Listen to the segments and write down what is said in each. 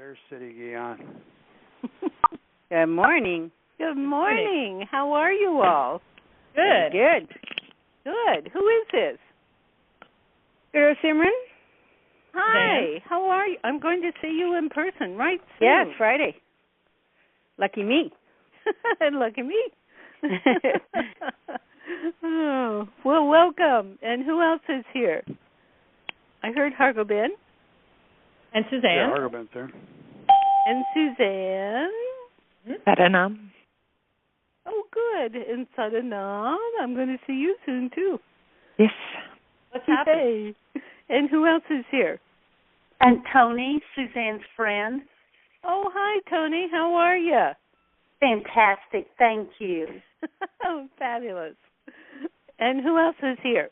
Better Siri Gian. Good morning. Good morning. How are you all? Good. Good. Who is this? Girl Simran? Hi. How are you? I'm going to see you in person, right? Soon. Yes, Friday. Lucky me. Lucky me. Oh, well, welcome. And who else is here? I heard Hargoben. And Suzanne. Yeah, Hargoben's there. And Suzanne. Saranam. Oh, good. And Saranam. I'm going to see you soon, too. Yes. What's happening? And who else is here? And Tony, Suzanne's friend. Oh, hi, Tony. How are you? Fantastic. Thank you. Oh, fabulous. And who else is here?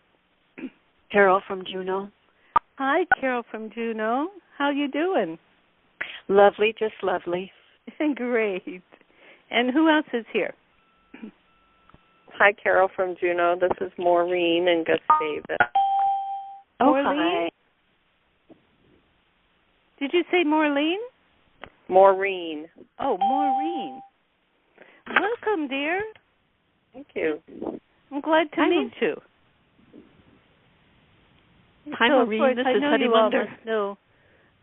Carol from Juneau. Hi, Carol from Juneau. How you doing? Lovely, just lovely. Great. And who else is here? Hi, Carol from Juneau. This is Maureen in Gustavus. Oh, Hi. Did you say Maureen? Maureen. Oh, Maureen. Welcome, dear. Thank you. I'm glad to meet you. Hi, so, Maureen. Of course, this I is know Hadi you all Munder. must know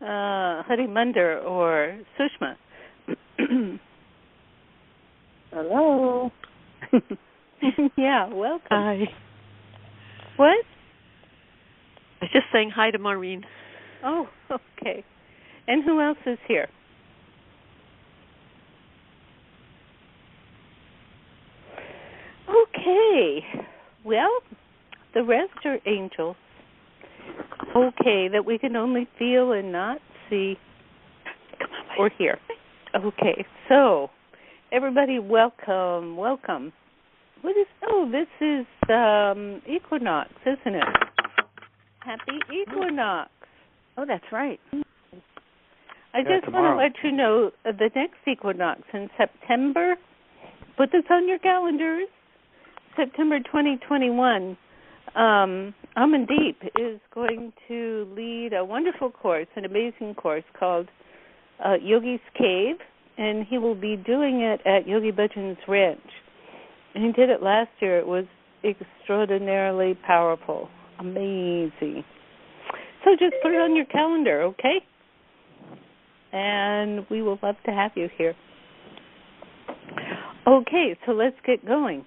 Hadi Munder or Sushma. Hello. Yeah, welcome. Hi. What? I was just saying hi to Maureen. Oh, okay. And who else is here? Okay. Well, the rest are angels. Okay, that we can only feel and not see or hear. Okay, so everybody welcome. This is equinox, isn't it? Happy equinox. Oh, that's right. I just want to let you know the next equinox in September. Put this on your calendars. September 2021. Amandeep is going to lead a wonderful course, an amazing course called Yogi's Cave, and he will be doing it at Yogi Bhajan's ranch. And he did it last year. It was extraordinarily powerful, amazing. So just put it on your calendar, okay? And we will love to have you here. Okay, so let's get going.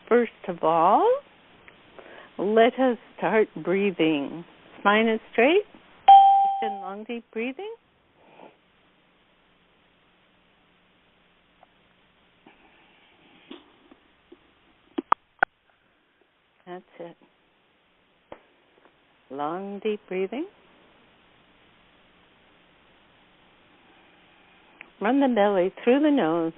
First of all, let us start breathing. Spine is straight. Deep and long, deep breathing. That's it. Long, deep breathing. Run the belly through the nose.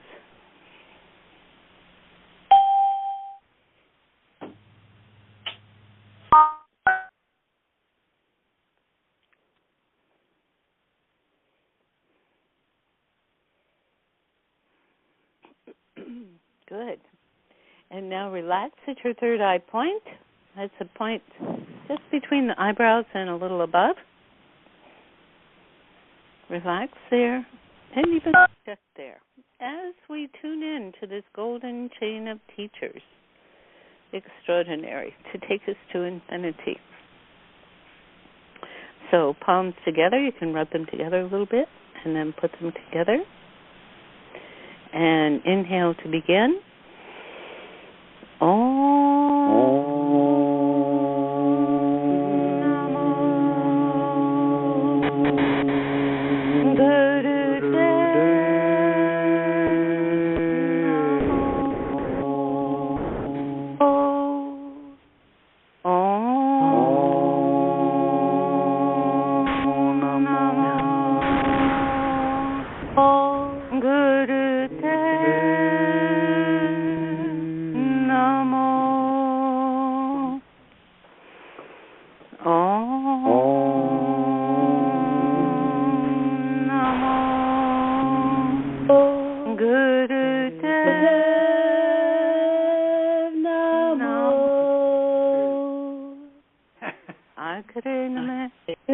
Good. And now relax at your third eye point. That's a point just between the eyebrows and a little above. Relax there. And even just there. As we tune in to this golden chain of teachers, extraordinary, to take us to infinity. So palms together, you can rub them together a little bit and then put them together. And inhale to begin.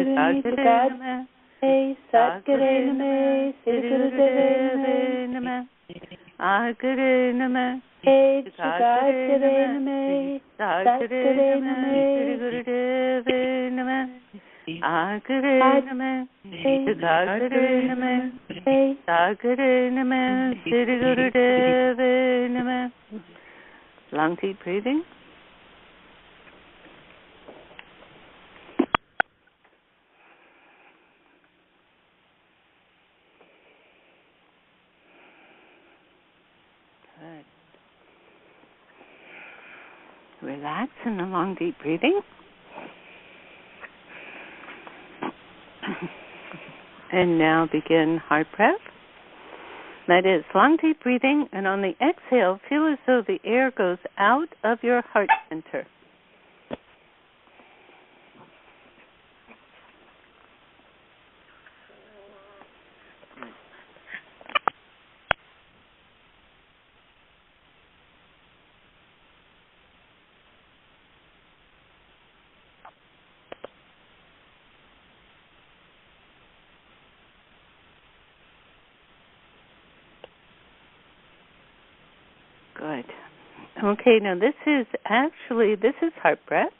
Satguru Namaha, Satguru Namaha, Sri Guru Namaha, Aguru Namaha, Satguru Namaha, Satguru Namaha, Sri Guru Namaha, Aguru Namaha, Satguru Namaha, Satguru Namaha, Sri Guru Namaha. Long deep breathing. Good. Relax in the long deep breathing. And now begin heart breath. That is long deep breathing, and on the exhale, feel as though the air goes out of your heart center. Good. Okay, now this is heart breath,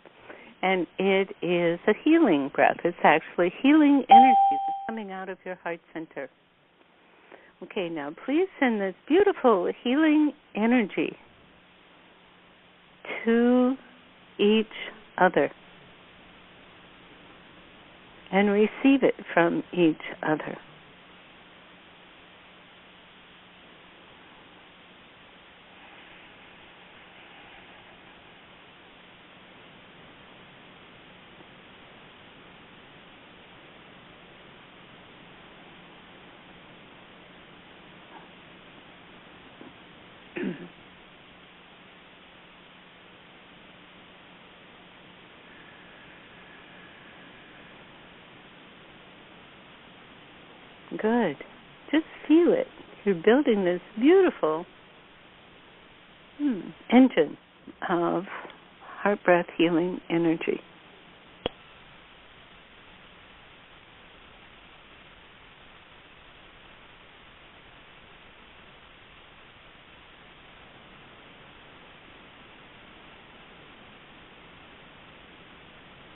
and it is a healing breath. It's actually healing energy that's coming out of your heart center. Okay, now please send this beautiful healing energy to each other and receive it from each other. Good. Just feel it. You're building this beautiful engine of heart breath healing energy.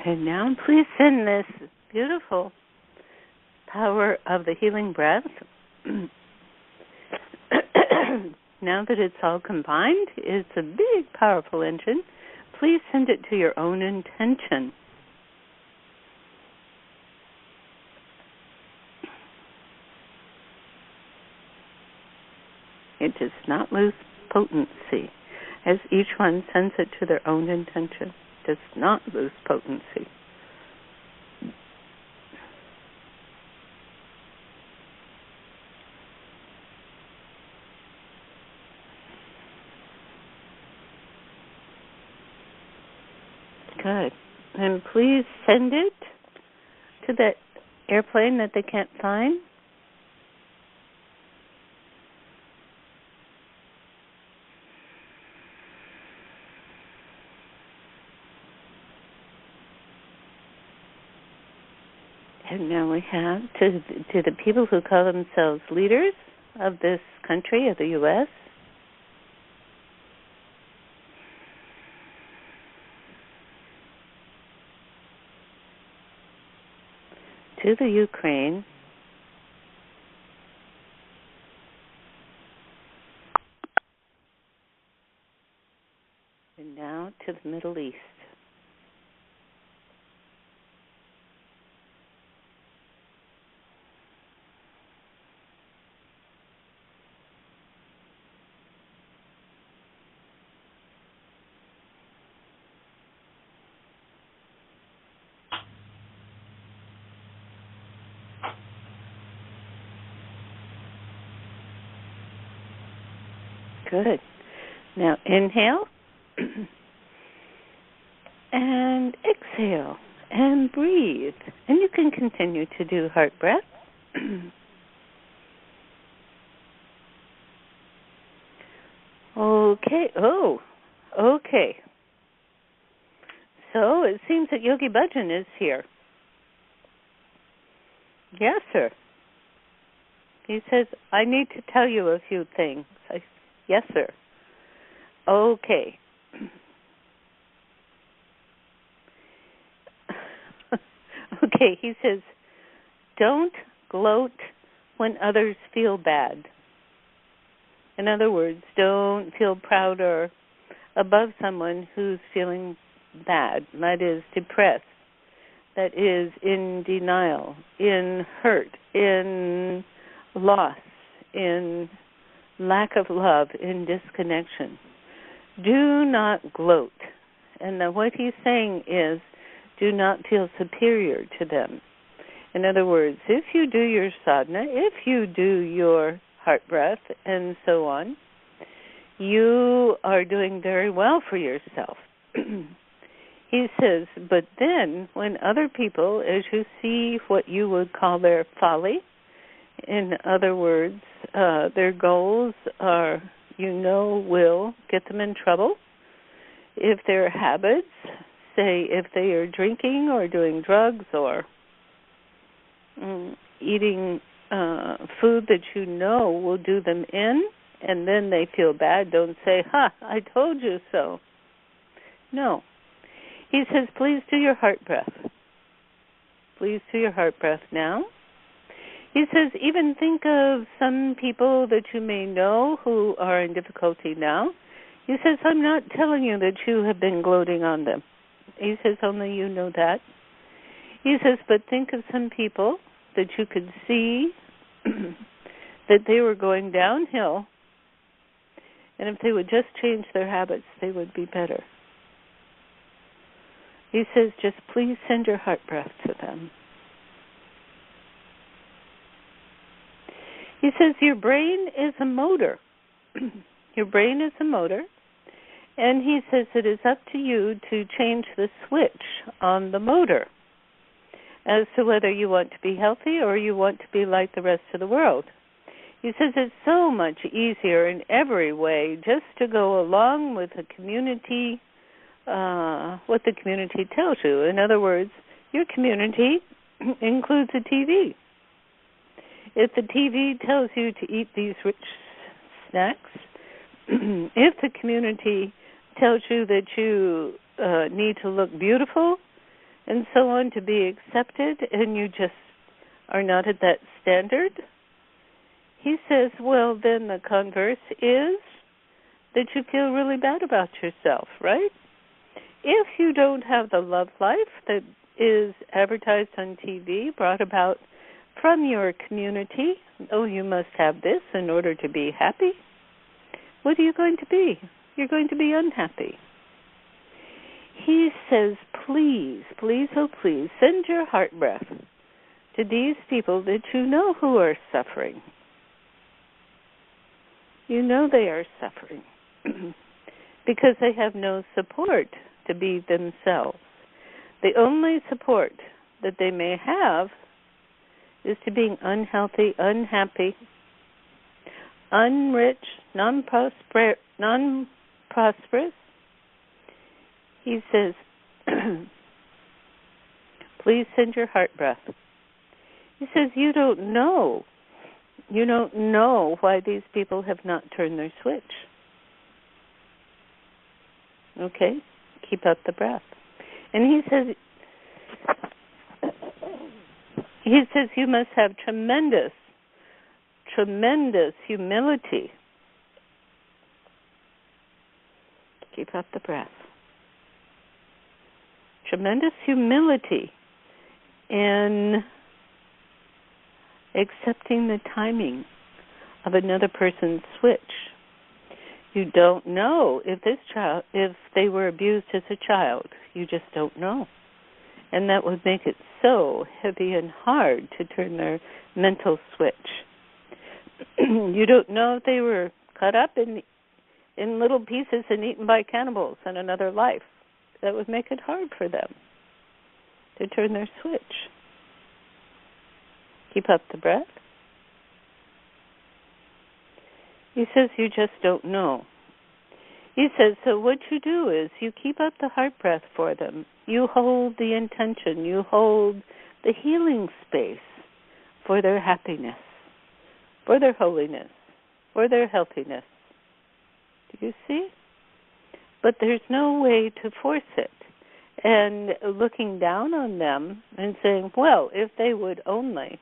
And now please send this beautiful power of the healing breath. Now that it's all combined, it's a big, powerful engine. Please send it to your own intention. It does not lose potency. As each one sends it to their own intention, it does not lose potency. Good. And please send it to that airplane that they can't find. And now we have to the people who call themselves leaders of this country, of the U.S., to the Ukraine, and now to the Middle East. Good. Now inhale and exhale and breathe. And you can continue to do heart breath. Okay. Oh, okay. So it seems that Yogi Bhajan is here. Yes, sir. He says, I need to tell you a few things. Yes, sir. Okay. Okay, he says, don't gloat when others feel bad. In other words, don't feel proud or above someone who's feeling bad, that is depressed, that is in denial, in hurt, in loss, in lack of love, in disconnection. Do not gloat. And what he's saying is, do not feel superior to them. In other words, if you do your sadhana, if you do your heart breath, and so on, you are doing very well for yourself. He says, but then when other people, as you see what you would call their folly, in other words, their goals are, will get them in trouble. If their habits, say if they are drinking or doing drugs or eating food that will do them in, and then they feel bad, don't say, I told you so. No. He says, please do your heart breath. Please do your heart breath now. He says, even think of some people that you may know who are in difficulty now. He says, I'm not telling you that you have been gloating on them. He says, only you know that. He says, but think of some people that you could see that they were going downhill, and if they would just change their habits, they would be better. He says, just please send your heart breath to them. He says, your brain is a motor. Your brain is a motor, and he says it is up to you to change the switch on the motor as to whether you want to be healthy or you want to be like the rest of the world. He says it's so much easier in every way just to go along with the community, what the community tells you. In other words, your community includes a TV. If the TV tells you to eat these rich snacks, if the community tells you that you need to look beautiful and so on to be accepted, and you just are not at that standard, he says, well, then the converse is that you feel really bad about yourself, right? If you don't have the love life that is advertised on TV, brought about from your community, you must have this in order to be happy, what are you going to be? You're going to be unhappy. He says, please, please, oh please, send your heart breath to these people that you know who are suffering. You know they are suffering because they have no support to be themselves. The only support that they may have is to being unhealthy, unhappy, unrich, non-prosperous. He says, please send your heart breath. He says, you don't know why these people have not turned their switch. Okay? Keep up the breath. And he says you must have tremendous humility. Keep up the breath. Tremendous humility in accepting the timing of another person's switch. You don't know if they were abused as a child. You just don't know. And that would make it so heavy and hard to turn their mental switch. You don't know if they were cut up in little pieces and eaten by cannibals in another life. That would make it hard for them to turn their switch. Keep up the breath. He says you just don't know. He says, so what you do is you keep up the heart breath for them. You hold the intention. You hold the healing space for their happiness, for their holiness, for their healthiness. Do you see? But there's no way to force it. And looking down on them and saying, well, if they would only,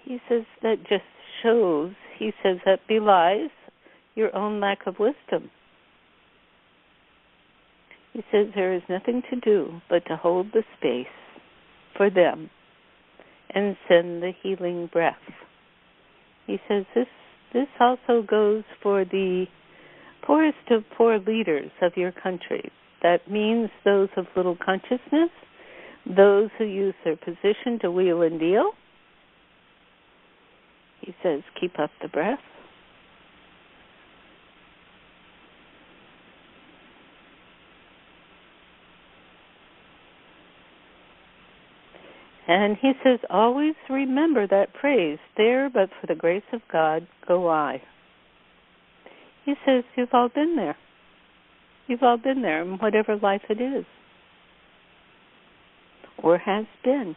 he says that just shows, he says that belies your own lack of wisdom. He says there is nothing to do but to hold the space for them and send the healing breath. He says this also goes for the poorest of poor leaders of your country. That means those of little consciousness, those who use their position to wheel and deal. He says, keep up the breath. And he says, always remember that phrase, there but for the grace of God go I. He says, you've all been there. You've all been there in whatever life it is or has been.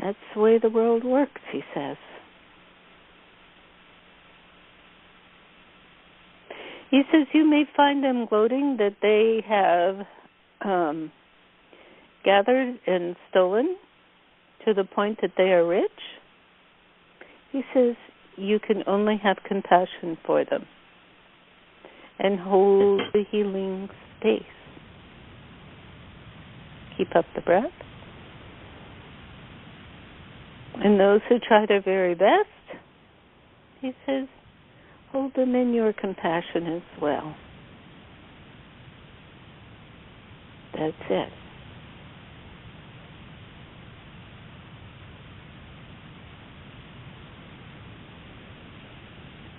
That's the way the world works, he says. He says you may find them gloating that they have gathered and stolen to the point that they are rich. He says you can only have compassion for them and hold the healing space. Keep up the breath. And those who try their very best, he says, hold them in your compassion as well. That's it.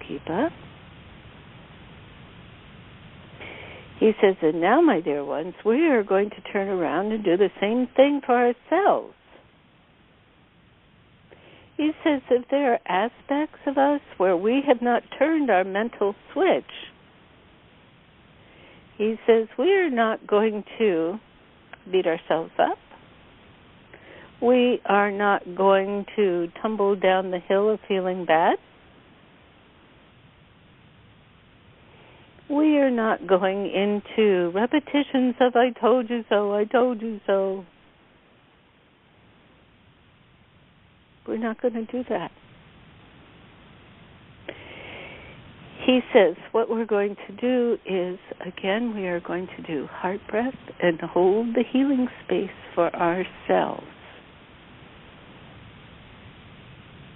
Keep up. He says, and now, my dear ones, we are going to turn around and do the same thing for ourselves. He says if there are aspects of us where we have not turned our mental switch, he says we are not going to beat ourselves up. We are not going to tumble down the hill of feeling bad. We are not going into repetitions of I told you so, I told you so. We're not going to do that. He says what we're going to do is, again, we are going to do heart breath and hold the healing space for ourselves.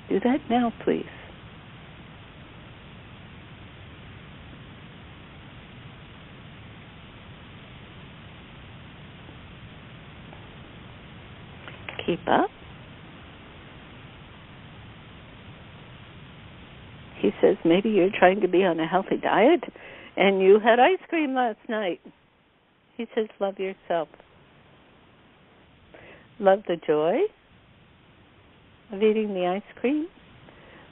Do that now, please. Keep up. He says, maybe you're trying to be on a healthy diet and you had ice cream last night. He says, love yourself. Love the joy of eating the ice cream.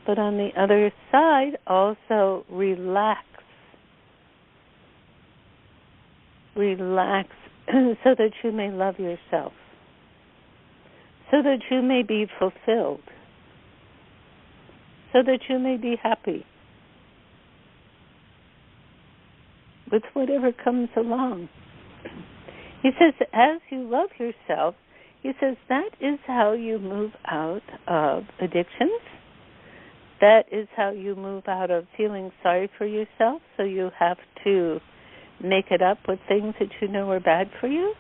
But on the other side, also relax. Relax so that you may love yourself. So that you may be fulfilled. So that you may be happy with whatever comes along. He says, as you love yourself, he says, that is how you move out of addictions. That is how you move out of feeling sorry for yourself, so you have to make it up with things that you know are bad for you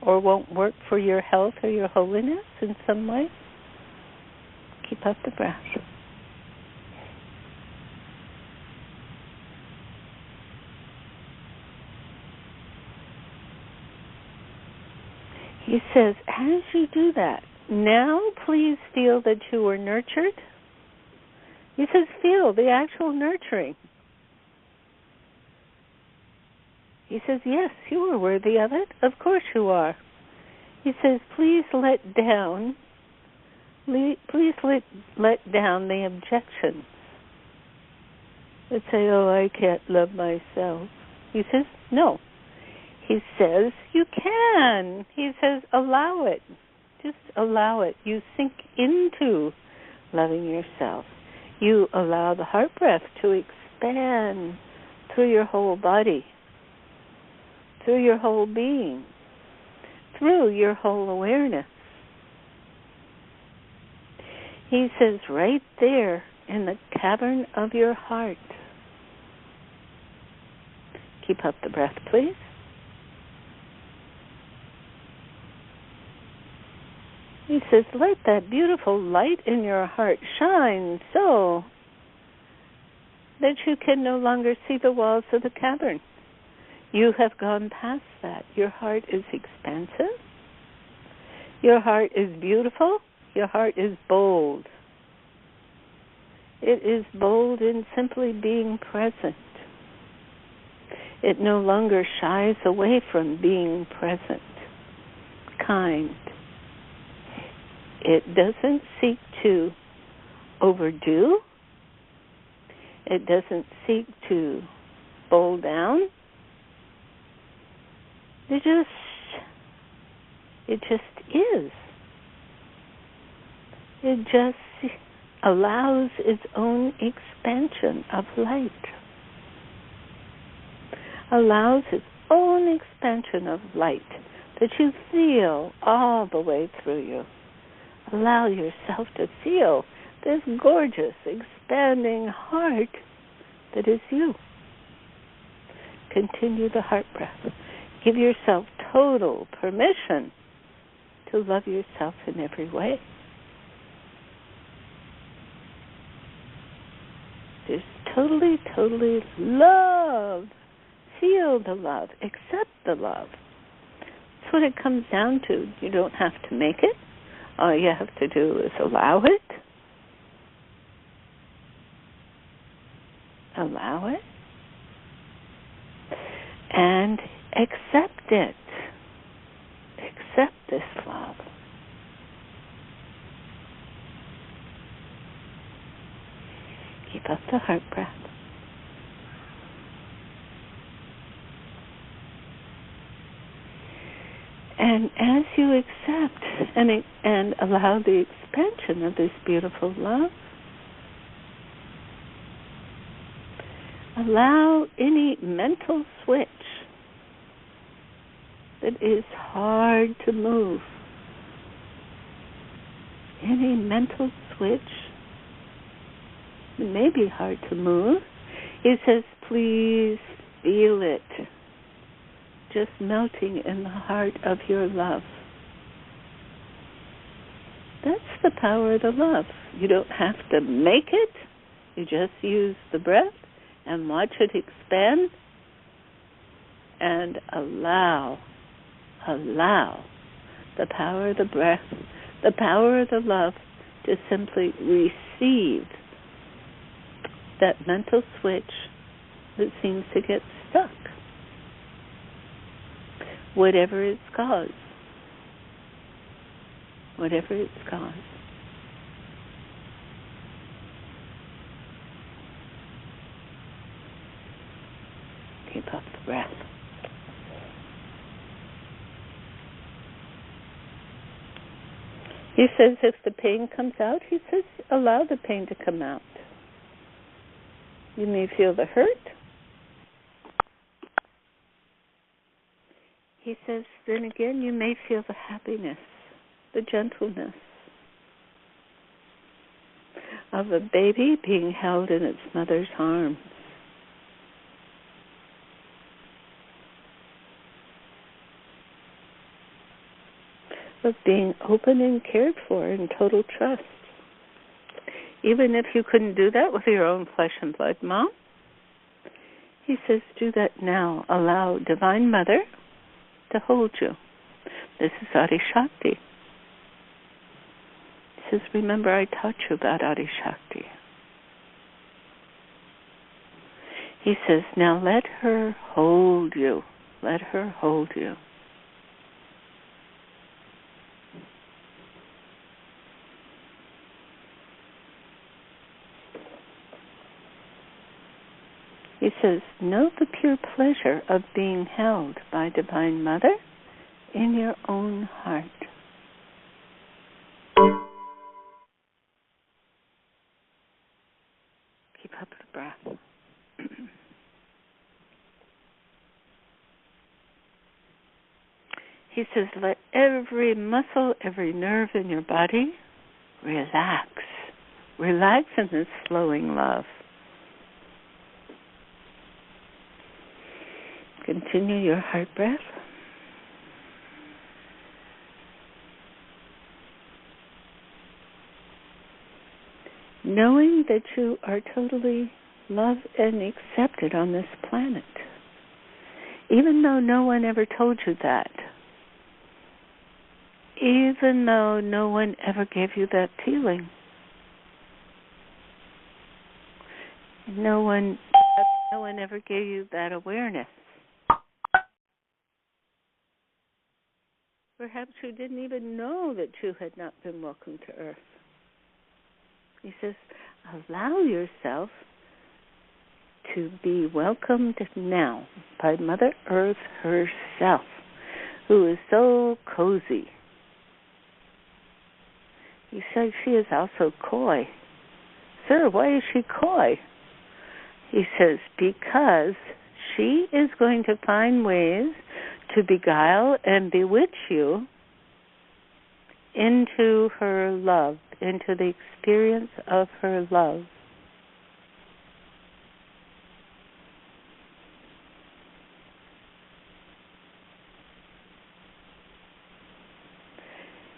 or won't work for your health or your holiness in some way. Keep up the breath. He says, as you do that, now please feel that you were nurtured. He says, feel the actual nurturing. He says, yes, you are worthy of it. Of course you are. He says, please let down the objections that say, oh, I can't love myself. He says, no. He says, you can. He says, allow it. Just allow it. You sink into loving yourself. You allow the heart breath to expand through your whole body, through your whole being, through your whole awareness. He says right there in the cavern of your heart. Keep up the breath, please. He says, let that beautiful light in your heart shine so that you can no longer see the walls of the cavern. You have gone past that. Your heart is expansive. Your heart is beautiful. Your heart is bold. It is bold in simply being present. It no longer shies away from being present, kind. It doesn't seek to overdo. It doesn't seek to bowl down. It just is. It just allows its own expansion of light. Allows its own expansion of light that you feel all the way through you. Allow yourself to feel this gorgeous, expanding heart that is you. Continue the heart breath. Give yourself total permission to love yourself in every way. Just totally, totally love. Feel the love. Accept the love. That's what it comes down to. You don't have to make it. All you have to do is allow it. Allow it. And accept it. Accept this love. Keep up the heart breath. And as you accept and allow the expansion of this beautiful love, allow any mental switch that is hard to move, any mental switch that may be hard to move, he says, please feel it. Just melting in the heart of your love. That's the power of the love. You don't have to make it. You just use the breath and watch it expand and allow the power of the breath, the power of the love to simply receive that mental switch that seems to get stuck. Whatever its cause. Whatever its cause. Keep up the breath. He says if the pain comes out, he says allow the pain to come out. You may feel the hurt. He says, then again, you may feel the happiness, the gentleness of a baby being held in its mother's arms. Of being open and cared for in total trust. Even if you couldn't do that with your own flesh and blood mom, he says, do that now. Allow Divine Mother to hold you. This is Adi Shakti. He says, remember I taught you about Adi Shakti. He says, now let her hold you. Let her hold you. He says, know the pure pleasure of being held by Divine Mother in your own heart. He says, let every muscle, every nerve in your body relax. Relax in this flowing love. Continue your heart breath. Knowing that you are totally loved and accepted on this planet, even though no one ever told you that, even though no one ever gave you that feeling, no one ever gave you that awareness. Perhaps you didn't even know that you had not been welcomed to Earth. He says, allow yourself to be welcomed now by Mother Earth herself, who is so cozy. He says she is also coy. Sir, why is she coy? He says, because she is going to find ways to beguile and bewitch you into her love, into the experience of her love.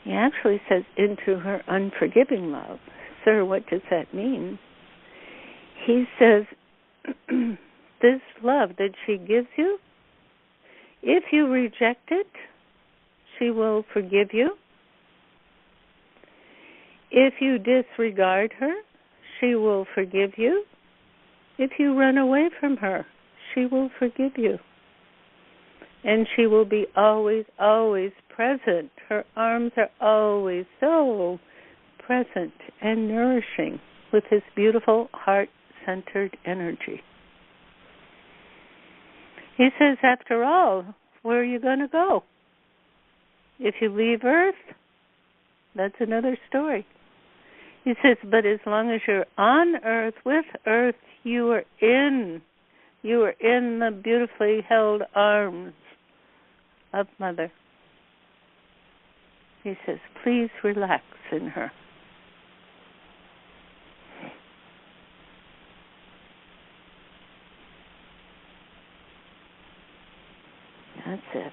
He actually says into her unforgiving love. Sir, what does that mean? He says, this love that she gives you, if you reject it, she will forgive you. If you disregard her, she will forgive you. If you run away from her, she will forgive you. And she will be always, always present. Her arms are always so present and nourishing with this beautiful heart-centered energy. He says, after all, where are you going to go? If you leave Earth, that's another story. He says, but as long as you're on Earth, with Earth, you are in the beautifully held arms of Mother. He says, please relax in her. That's it.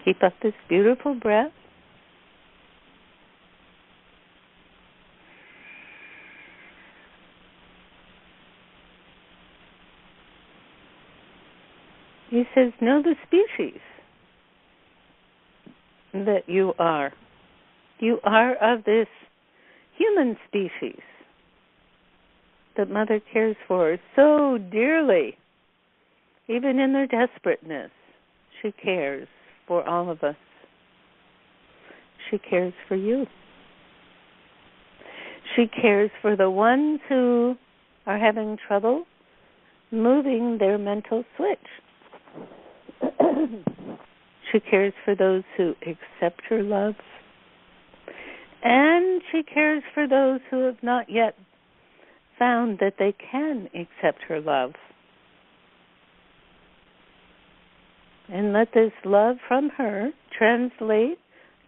Keep up this beautiful breath. He says, know the species that you are. You are of this human species that Mother cares for so dearly. Even in their desperateness, she cares for all of us. She cares for you. She cares for the ones who are having trouble moving their mental switch. She cares for those who accept her love. And she cares for those who have not yet found that they can accept her love. And let this love from her translate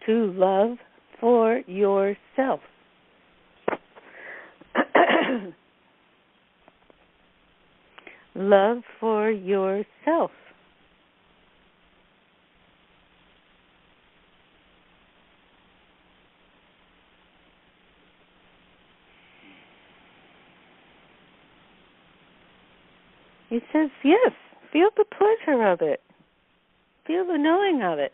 to love for yourself. Love for yourself. He says, yes, feel the pleasure of it. Feel the knowing of it.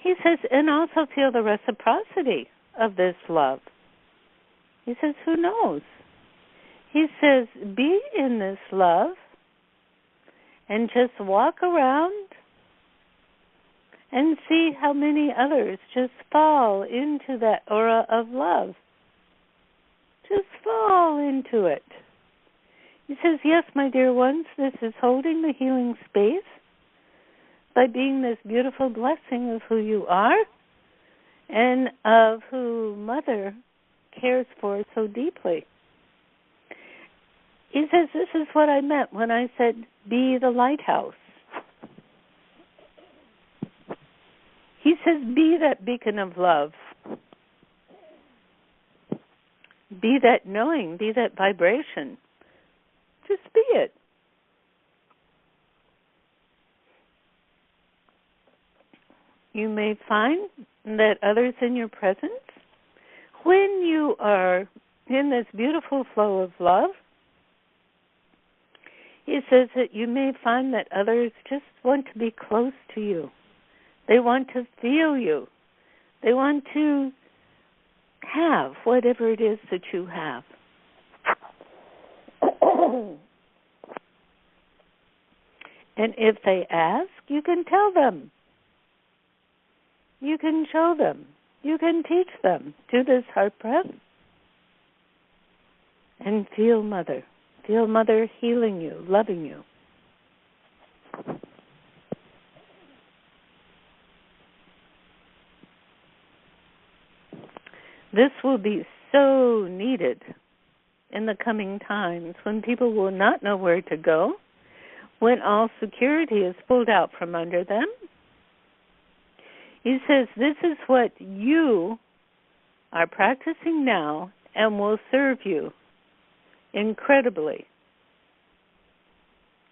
He says, and also feel the reciprocity of this love. He says, who knows? He says, be in this love and just walk around and see how many others just fall into that aura of love. Just fall into it. He says, yes, my dear ones, this is holding the healing space by being this beautiful blessing of who you are and of who Mother cares for so deeply. He says, this is what I meant when I said, be the lighthouse. He says, be that beacon of love. Be that knowing, be that vibration. Just be it. You may find that others in your presence, when you are in this beautiful flow of love, he says that you may find that others just want to be close to you. They want to feel you. They want to have whatever it is that you have. And if they ask, you can tell them. You can show them. You can teach them. Do this heart breath. And feel Mother. Feel Mother healing you, loving you. This will be so needed in the coming times when people will not know where to go, when all security is pulled out from under them. He says this is what you are practicing now and will serve you incredibly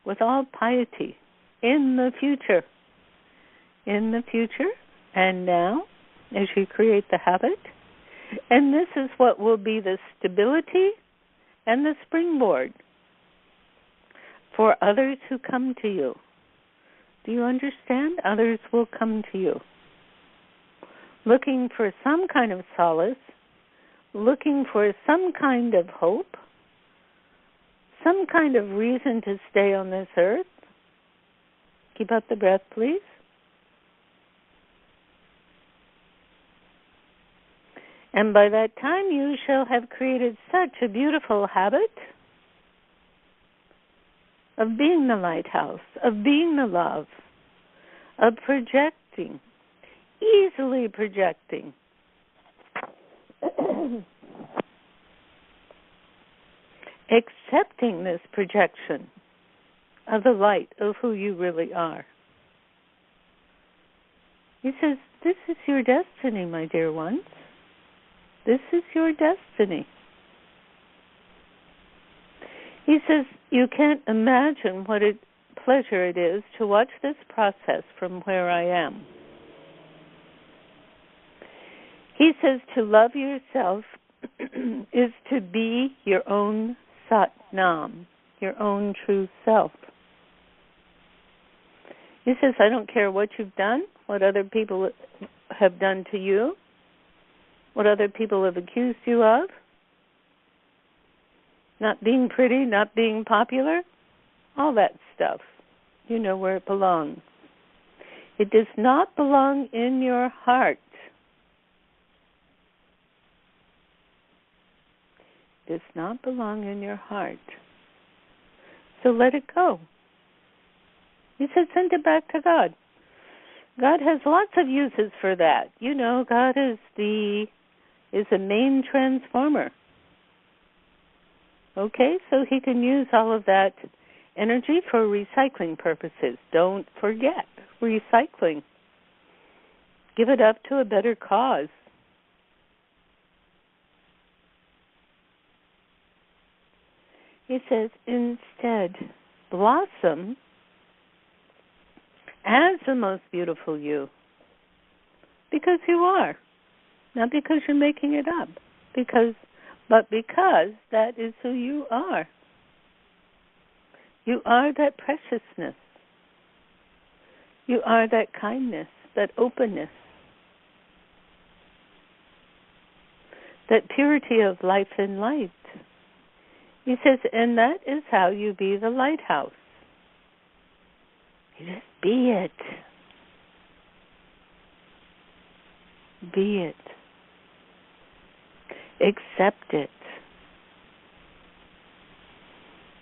with all piety in the future. In the future and now as you create the habit. And this is what will be the stability and the springboard for others who come to you. Do you understand? Others will come to you, looking for some kind of solace, looking for some kind of hope, some kind of reason to stay on this earth. Keep up the breath, please. And by that time you shall have created such a beautiful habit of being the lighthouse, of being the love, of projecting, easily projecting. Accepting this projection of the light of who you really are. He says, this is your destiny, my dear ones. This is your destiny. He says, you can't imagine what a pleasure it is to watch this process from where I am. He says to love yourself is to be your own Sat Nam, your own true self. He says, I don't care what you've done, what other people have done to you, what other people have accused you of, not being pretty, not being popular, all that stuff. You know where it belongs. It does not belong in your heart. It does not belong in your heart. So let it go. He said, send it back to God. God has lots of uses for that. You know, God is a main transformer. Okay, so he can use all of that energy for recycling purposes. Don't forget recycling. Give it up to a better cause. He says, instead, blossom as the most beautiful you. Because you are. Not because you're making it up. But because that is who you are. You are that preciousness. You are that kindness, that openness, that purity of life and light. He says, and that is how you be the lighthouse. You just be it. Be it. Accept it.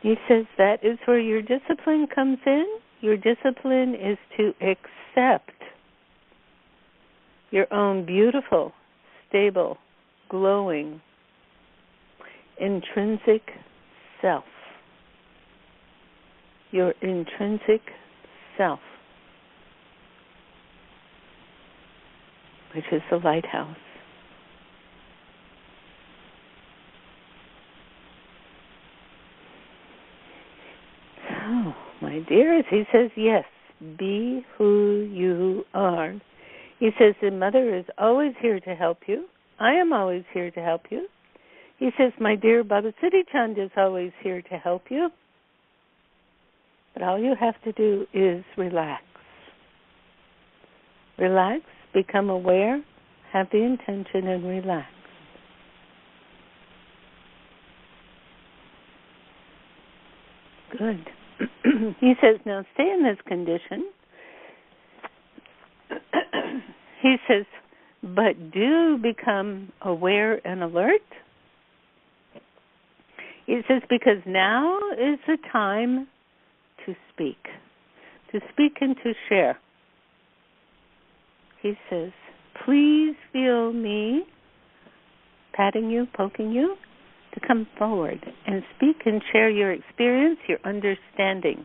He says that is where your discipline comes in. Your discipline is to accept your own beautiful, stable, glowing, intrinsic self. your intrinsic self, which is the lighthouse. So, my dears, he says, yes, be who you are. He says, the mother is always here to help you. I am always here to help you. He says, my dear Baba Siri Chand is always here to help you. But all you have to do is relax. Relax, become aware, have the intention, and relax. Good. He says, now stay in this condition. He says, but do become aware and alert. He says, because now is the time to speak and to share. He says, please feel me patting you, poking you, to come forward and speak and share your experience, your understanding,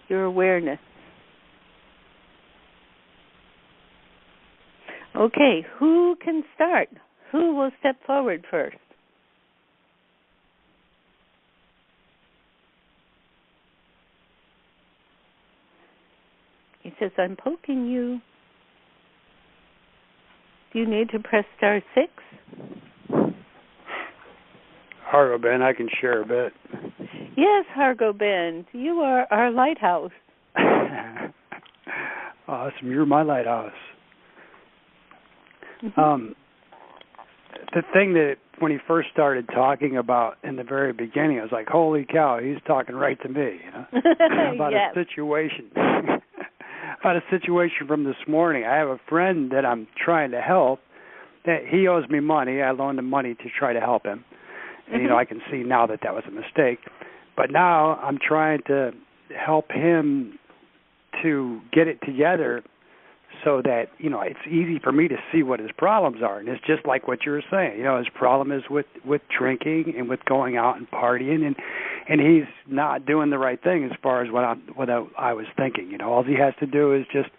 your awareness. Okay, who can start? Who will step forward first? He says, I'm poking you. Do you need to press *6? Hargo Ben, I can share a bit. Yes, Hargo Ben, you are our lighthouse. Awesome, you're my lighthouse. The thing that when he first started talking about in the very beginning, I was like, holy cow, he's talking right to me, you know, about yes. a situation. About a situation from this morning. I have a friend that I'm trying to help. He owes me money. I loaned him money to try to help him. And, you know, I can see now that that was a mistake. But now I'm trying to help him to get it together so that, you know, it's easy for me to see what his problems are. And it's just like what you were saying. You know, his problem is with drinking and with going out and partying. And he's not doing the right thing as far as what I was thinking. You know, all he has to do is just,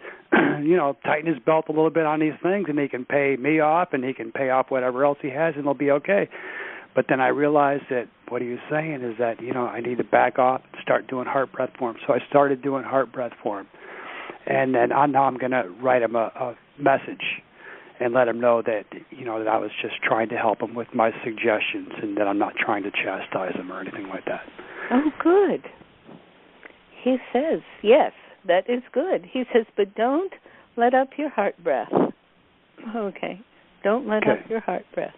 you know, tighten his belt a little bit on these things, and he can pay me off, and he can pay off whatever else he has, and it'll be okay. But then I realized that what he was saying is that, you know, I need to back off and start doing heart breath for him. So I started doing heart breath for him. And then now I'm going to write him a message and let him know that, you know, that I was just trying to help him with my suggestions and that I'm not trying to chastise him or anything like that. Oh, good. He says, yes, that is good. He says, but don't let up your heart breath. Okay. Don't let up your heart breath.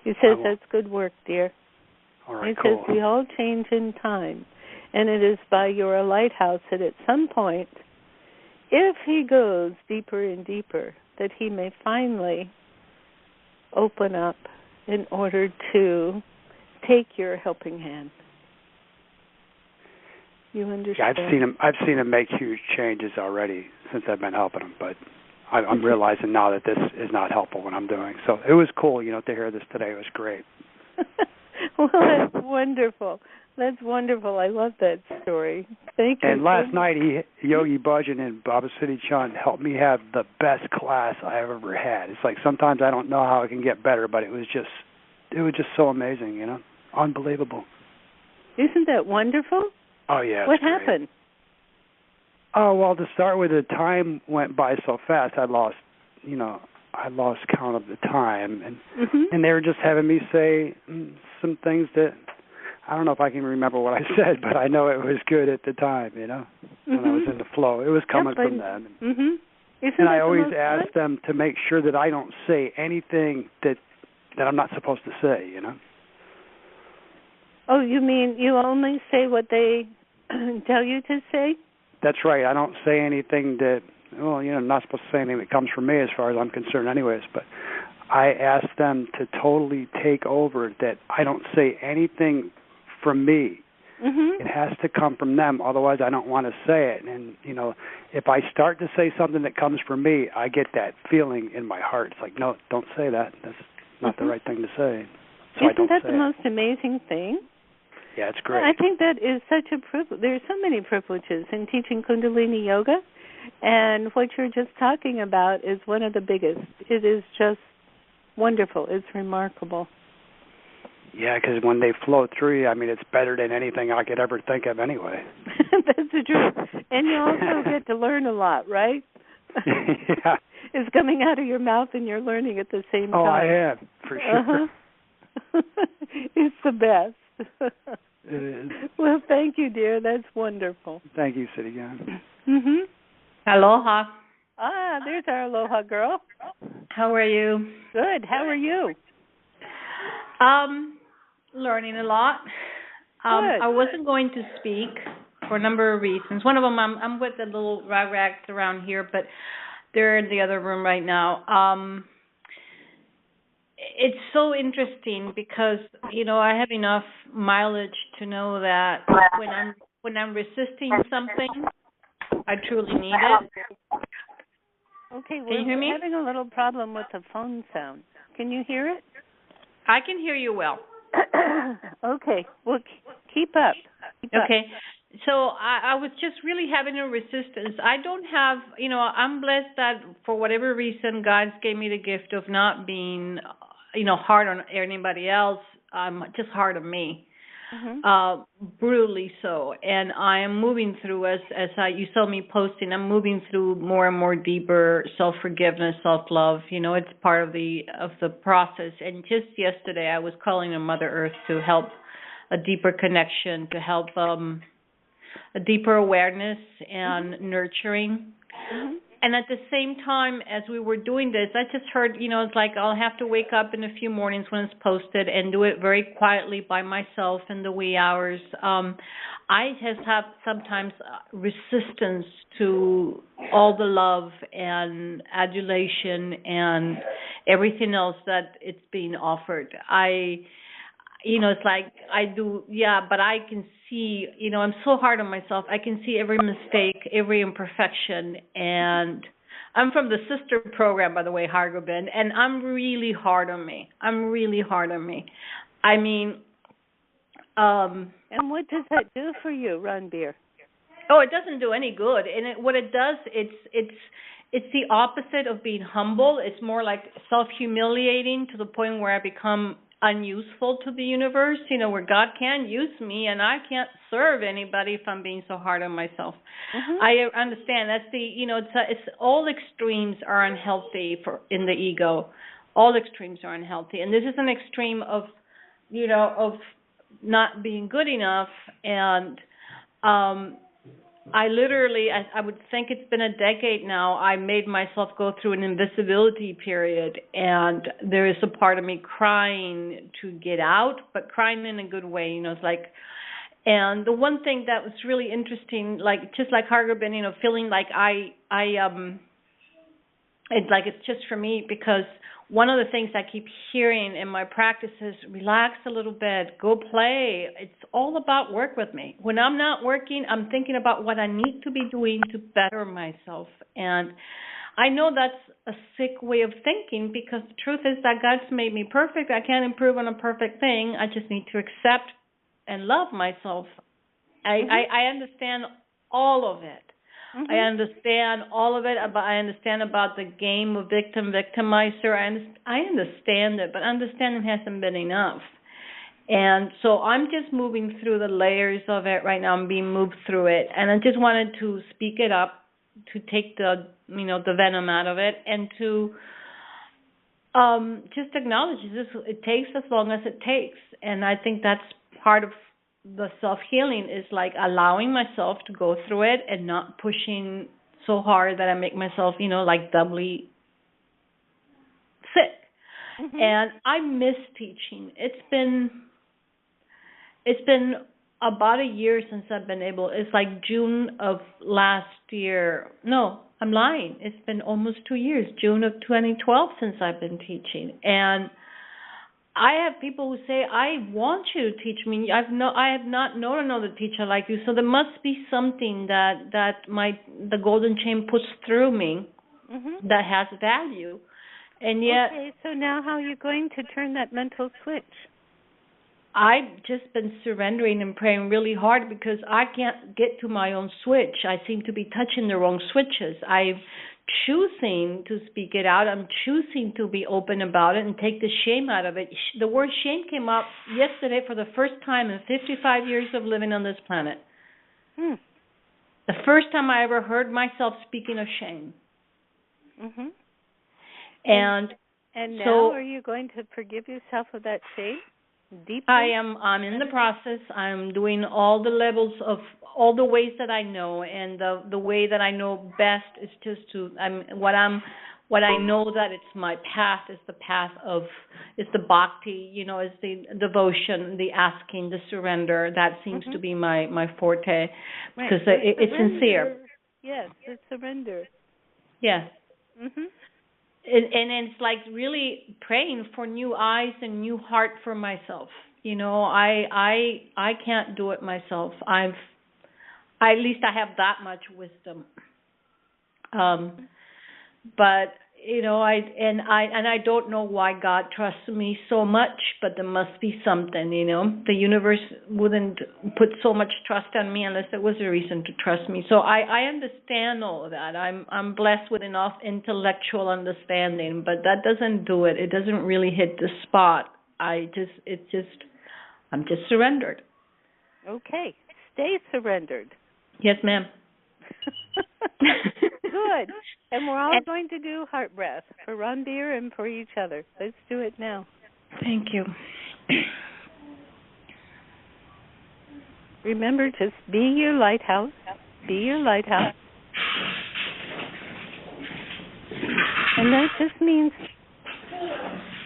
He says, that's good work, dear. All right, he says, we all change in time. And it is by your lighthouse that at some point, if he goes deeper and deeper, that he may finally open up in order to take your helping hand. You understand? Yeah, I've seen him make huge changes already since I've been helping him, but I'm realizing now that this is not helpful what I'm doing. So it was cool, you know, to hear this today. It was great. Well, that's wonderful. That's wonderful. I love that story. Thank you. And last night, Yogi, Bhajan, and Baba Siri Chand helped me have the best class I've ever had. It's like sometimes I don't know how it can get better, but it was just so amazing, you know, unbelievable. Isn't that wonderful? Oh yeah. What happened? Oh well, to start with, the time went by so fast. I lost count of the time, and they were just having me say some things that I don't know if I can remember what I said, but I know it was good at the time, you know, when I was in the flow. It was coming from them. And I always ask them to make sure that I don't say anything that I'm not supposed to say, you know. Oh, you mean you only say what they tell you to say? That's right. I don't say anything that, well, you know, I'm not supposed to say anything that comes from me as far as I'm concerned anyways, but I ask them to totally take over, that I don't say anything from me. It has to come from them, otherwise I don't want to say it. And, you know, if I start to say something that comes from me, I get that feeling in my heart. It's like, no, don't say that. That's not the right thing to say. So Isn't that the most amazing thing? Yeah, it's great. I think that is such a privilege. There are so many privileges in teaching Kundalini Yoga, and what you're just talking about is one of the biggest. It is just wonderful. It's remarkable. Yeah, because when they flow through you, I mean, it's better than anything I could ever think of anyway. That's the truth. And you also get to learn a lot, right? Yeah. It's coming out of your mouth and you're learning at the same time. Oh, I am, for sure. Uh-huh. It's the best. It is. Well, thank you, dear. That's wonderful. Thank you, Siri Gian. Mhm. Aloha. Ah, there's our aloha girl. How are you? Good. How are you? Learning a lot. Good. I wasn't going to speak for a number of reasons. One of them, I'm with the little rags around here, but they're in the other room right now. It's so interesting because I have enough mileage to know that when I'm resisting something, I truly need it. Okay, Can you hear me? we're having a little problem with the phone sound. Can you hear it? I can hear you well. Okay. Well, keep up. Okay. So I was just really having a resistance. I don't have, I'm blessed that for whatever reason, God gave me the gift of not being, hard on anybody else. I'm just hard on me. Mm-hmm. Brutally so. And I am moving through, you saw me posting, I'm moving through more and more deeper self-forgiveness, self-love. It's part of the process. And just yesterday I was calling on Mother Earth to help a deeper connection, to help a deeper awareness and nurturing. Mm-hmm. And at the same time, as we were doing this, I just heard, it's like I'll have to wake up in a few mornings when it's posted and do it very quietly by myself in the wee hours. I just have sometimes resistance to all the love and adulation and everything else that it's being offered. It's like I do, but I can see, I'm so hard on myself. I can see every mistake, every imperfection. And I'm from the sister program, by the way, Hargobin, and I'm really hard on me. I mean, and what does that do for you, Ranbir? Oh, it doesn't do any good. And what it does, it's the opposite of being humble. It's more like self-humiliating to the point where I become unuseful to the universe, where God can use me and I can't serve anybody if I'm being so hard on myself. Mm-hmm. I understand that's it's all extremes are unhealthy in the ego. All extremes are unhealthy, and this is an extreme of not being good enough. And I would think it's been a decade now, I made myself go through an invisibility period, and there is a part of me crying to get out, but crying in a good way, it's like, and the one thing that was really interesting, like, just like Hargobin, feeling like it's just for me, because one of the things I keep hearing in my practice is relax a little bit, go play. It's all about work with me. When I'm not working, I'm thinking about what I need to be doing to better myself. And I know that's a sick way of thinking, because the truth is that God's made me perfect. I can't improve on a perfect thing. I just need to accept and love myself. I understand all of it. Mm-hmm. I understand all of it. I understand about the game of victimizer. I understand it, but understanding hasn't been enough. And so I'm just moving through the layers of it right now. I'm being moved through it, and I just wanted to speak it up, to take the venom out of it, and to just acknowledge this. It takes as long as it takes, and I think that's part of the self-healing, is like allowing myself to go through it and not pushing so hard that I make myself, like doubly sick. Mm-hmm. And I miss teaching. It's been about a year since I've been able. It's like June of last year. No, I'm lying. It's been almost 2 years, June of 2012, since I've been teaching. And I have people who say, I want you to teach me. I have not known another teacher like you. So there must be something that the golden chain puts through me, mm-hmm. that has value. And yet, okay, so now how are you going to turn that mental switch? I've just been surrendering and praying really hard because I can't get to my own switch. I seem to be touching the wrong switches. I'm choosing to speak it out. I'm choosing to be open about it and take the shame out of it. The word shame came up yesterday for the first time in 55 years of living on this planet. The first time I ever heard myself speaking of shame. And now so, are you going to forgive yourself of that shame? Deeply? I'm in the process. I'm doing all the levels of all the ways that I know, and the way that I know best is just to what I know that it's my path is the path of is the bhakti, is the devotion, the asking, the surrender. That seems to be my forte because it's sincere. Yes, it's surrender. Yes. And it's like really praying for new eyes and new heart for myself. I can't do it myself. At least I have that much wisdom. But I don't know why God trusts me so much, but there must be something. The universe wouldn't put so much trust on me unless there was a reason to trust me. So I understand all of that. I'm blessed with enough intellectual understanding, but that doesn't do it. It doesn't really hit the spot. I'm just surrendered. Okay, stay surrendered. Yes, ma'am. Good. And we're all going to do heart breath for Ranbir and for each other. Let's do it now. Thank you. Remember, just be your lighthouse. Be your lighthouse. And that just means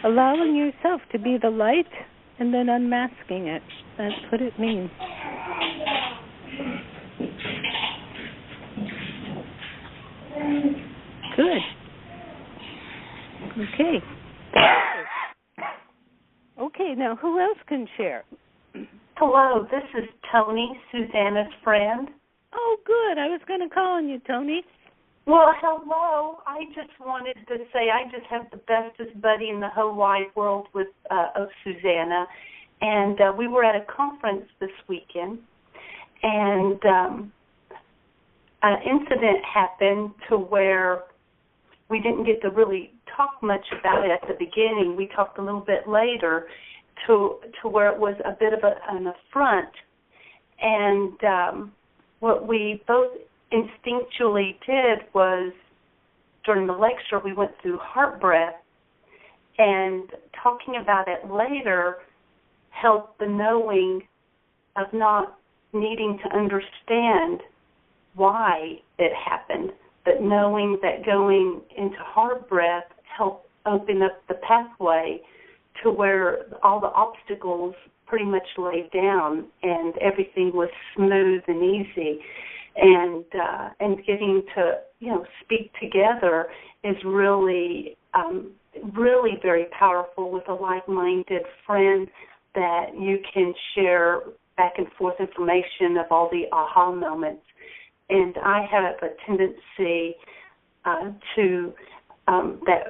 allowing yourself to be the light and then unmasking it. That's what it means. Good. Okay. Okay, now who else can share? Hello, this is Tony, Susanna's friend. Oh, good. I was going to call on you, Tony. Well, hello. I just wanted to say I just have the bestest buddy in the whole wide world with Susanna. And we were at a conference this weekend, and an incident happened to where we didn't get to really talk much about it at the beginning. We talked a little bit later to where it was a bit of an affront. And what we both instinctually did was, during the lecture, we went through heart breath, and talking about it later helped the knowing of not needing to understand why it happened, but knowing that going into heart breath helped open up the pathway to where all the obstacles pretty much laid down and everything was smooth and easy. And getting to, speak together is really, really very powerful with a like-minded friend that you can share back and forth information of all the aha moments. And I have a tendency that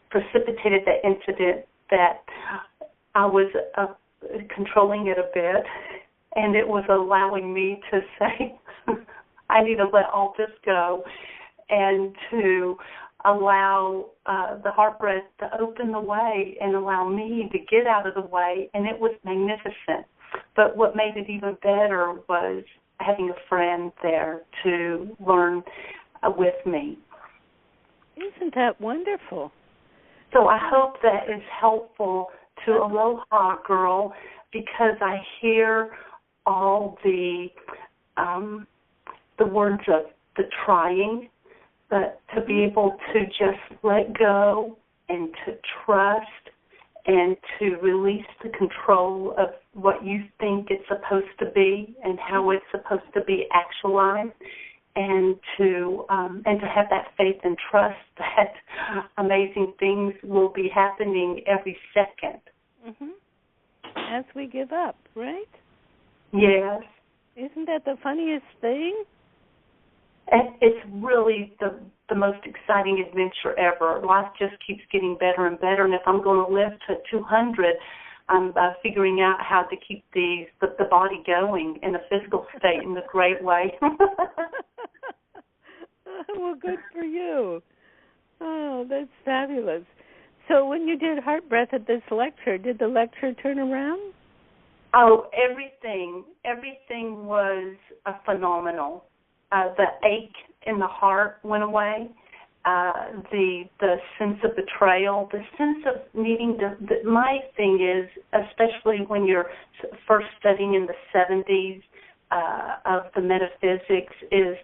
precipitated that incident that I was controlling it a bit, and it was allowing me to say, I need to let all this go, and to allow the heart breath to open the way and allow me to get out of the way, and it was magnificent. But what made it even better was having a friend there to learn with me. Isn't that wonderful? So I hope that is helpful to Aloha Girl, because I hear all the words of the trying, but to be able to just let go and to trust and to release the control of what you think it's supposed to be and how it's supposed to be actualized, and to have that faith and trust that amazing things will be happening every second. As we give up, right? Yes. Isn't that the funniest thing? It's really the most exciting adventure ever. Life just keeps getting better and better, and if I'm going to live to 200, I'm figuring out how to keep the body going in a physical state in a great way. Well, good for you. Oh, that's fabulous. So when you did heart breath at this lecture, did the lecture turn around? Oh, everything was phenomenal. The ache in the heart went away. The sense of betrayal, the sense of needing to. My thing is, especially when you're first studying in the 70s of the metaphysics, is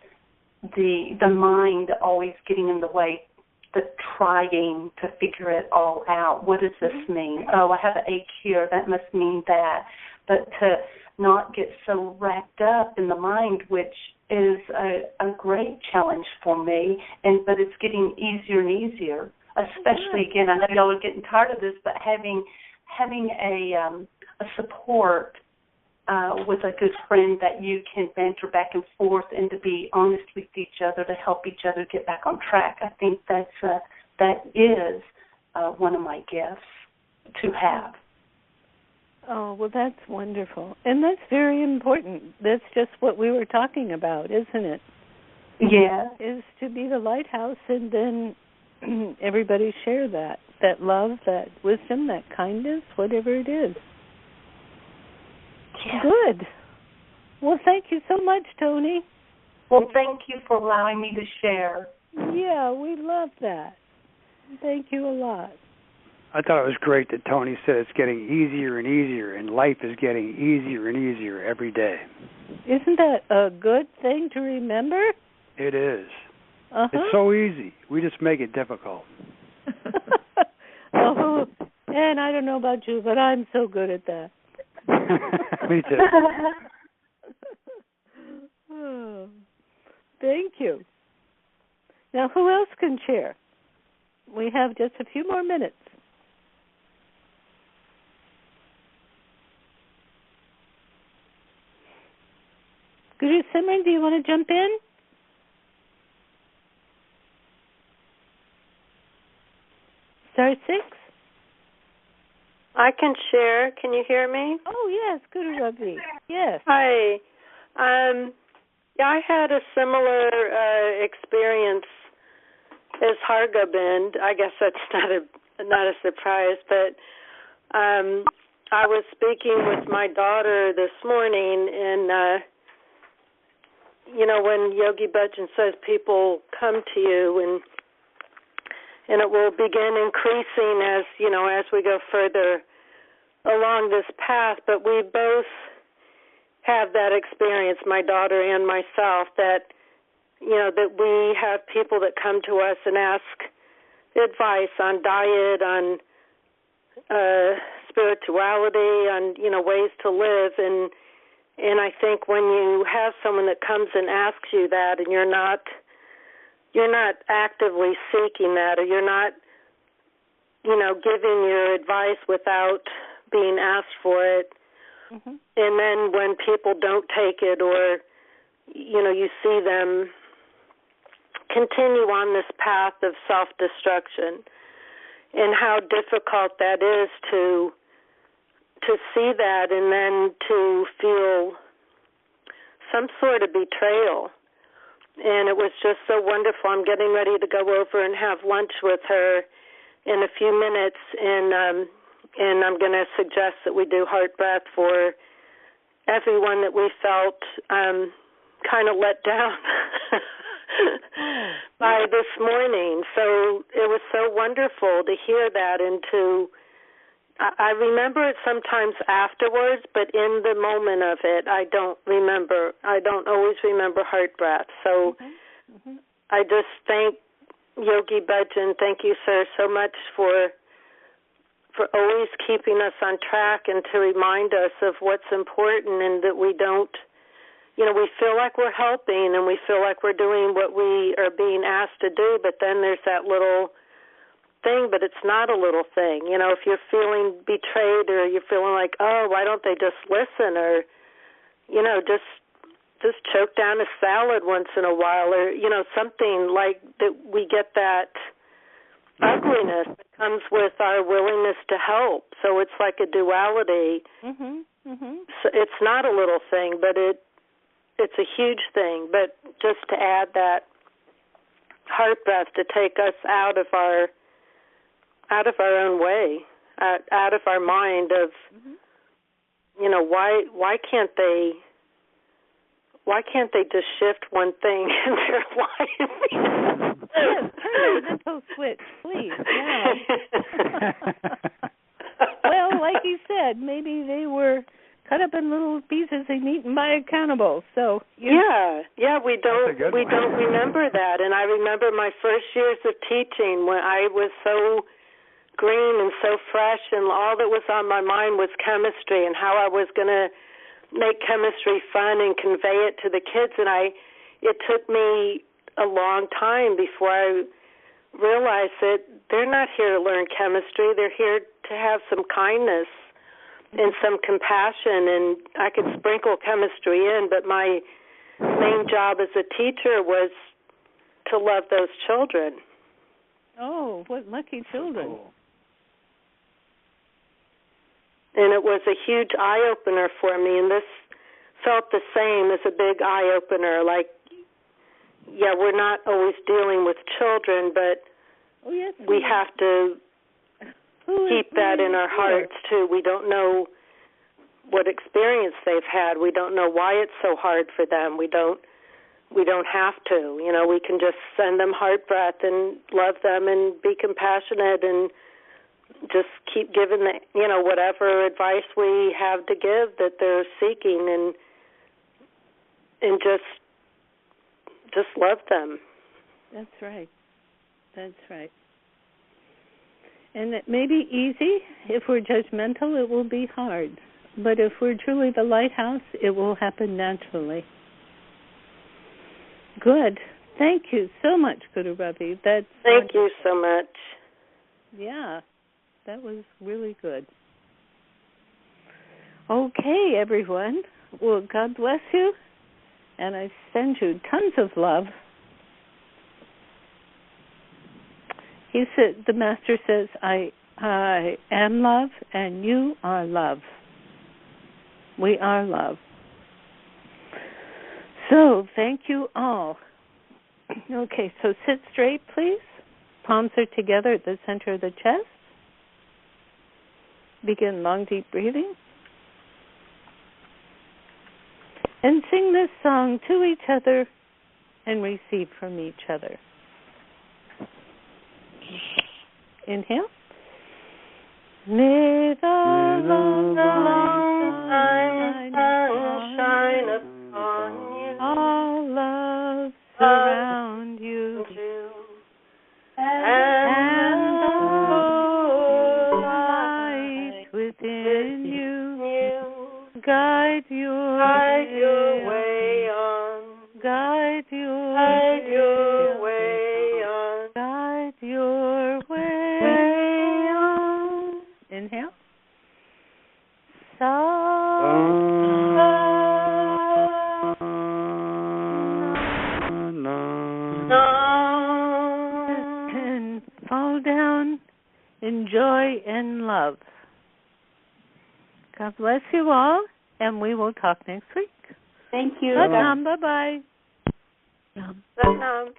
the mind always getting in the way, the trying to figure it all out. What does this mean? Oh, I have an ache here. That must mean that. But to not get so wrapped up in the mind, which is a great challenge for me, but it's getting easier and easier. Especially, again, I know y'all are getting tired of this, but having a support with a good friend that you can banter back and forth and to be honest with each other, to help each other get back on track. I think that is one of my gifts to have. Oh, well, that's wonderful. And that's very important. That's just what we were talking about, isn't it? Yeah. Is to be the lighthouse, and then everybody share that love, that wisdom, that kindness, whatever it is. Yeah. Good. Well, thank you so much, Tony. Well, thank you for allowing me to share. Yeah, we love that. Thank you a lot. I thought it was great that Tony said it's getting easier and easier, and life is getting easier and easier every day. Isn't that a good thing to remember? It is. Uh-huh. It's so easy. We just make it difficult. Oh, and I don't know about you, but I'm so good at that. Me too. Oh, thank you. Now, who else can share? We have just a few more minutes. Guru Simran, do you want to jump in? Star 6? I can share. Can you hear me? Oh, yes, Guru Ravi. Yes. Hi. I had a similar experience as Hargobind. I guess that's not a surprise, but I was speaking with my daughter this morning, and when Yogi Bhajan says people come to you, and it will begin increasing as we go further along this path. But we both have that experience, my daughter and myself, that that we have people that come to us and ask advice on diet, on spirituality, on ways to live, and I think when you have someone that comes and asks you that, and you're not actively seeking that, or you're not giving your advice without being asked for it, mm-hmm. and then when people don't take it, or you see them continue on this path of self-destruction, and how difficult that is to see that, and then to feel some sort of betrayal. And it was just so wonderful. I'm getting ready to go over and have lunch with her in a few minutes, and I'm going to suggest that we do heart breath for everyone that we felt kind of let down by this morning. So it was so wonderful to hear that, and I remember it sometimes afterwards, but in the moment of it, I don't remember. I don't always remember heart breath. So mm-hmm. I just thank Yogi Bhajan. Thank you, sir, so much for always keeping us on track and to remind us of what's important, and that we don't, we feel like we're helping and we feel like we're doing what we are being asked to do, but then there's that little thing, but it's not a little thing. If you're feeling betrayed, or you're feeling like, oh, why don't they just listen, or just choke down a salad once in a while, or something like that, we get that ugliness that comes with our willingness to help. So it's like a duality. So it's not a little thing, but it's a huge thing. But just to add that heart breath to take us out of our own way, out of our mind of, why can't they just shift one thing in their life? Yes, turn the mental switch, please. Yeah. Well, like you said, maybe they were cut up in little pieces and eaten by a cannibal. So we don't remember that. And I remember my first years of teaching when I was so green and so fresh, and all that was on my mind was chemistry and how I was going to make chemistry fun and convey it to the kids. And it took me a long time before I realized that they're not here to learn chemistry. They're here to have some kindness and some compassion, and I could sprinkle chemistry in, but my main job as a teacher was to love those children. Oh, what lucky children. Cool. And it was a huge eye-opener for me, and this felt the same as a big eye-opener. Like, we're not always dealing with children, but we have to keep that in our hearts, too. We don't know what experience they've had. We don't know why it's so hard for them. We don't have to. We can just send them heart breath and love them and be compassionate and just keep giving whatever advice we have to give that they're seeking, and just love them. That's right. And it may be easy. If we're judgmental, it will be hard. But if we're truly the lighthouse, it will happen naturally. Good. Thank you so much, Guru Ravi. Thank you so much. Yeah, that was really good. Okay, everyone. Well, God bless you, and I send you tons of love. The Master says, I am love, and you are love. We are love. So, thank you all. Okay, so sit straight, please. Palms are together at the center of the chest. Begin long, deep breathing. And sing this song to each other and receive from each other. Inhale. May the long sun shine upon you. All love surround you. And the light within you guide your way on. Guide your way on. Guide your way on. Inhale. And fall down in joy and love. God bless you all, and we will talk next week. Thank you. Bye-bye. Bye.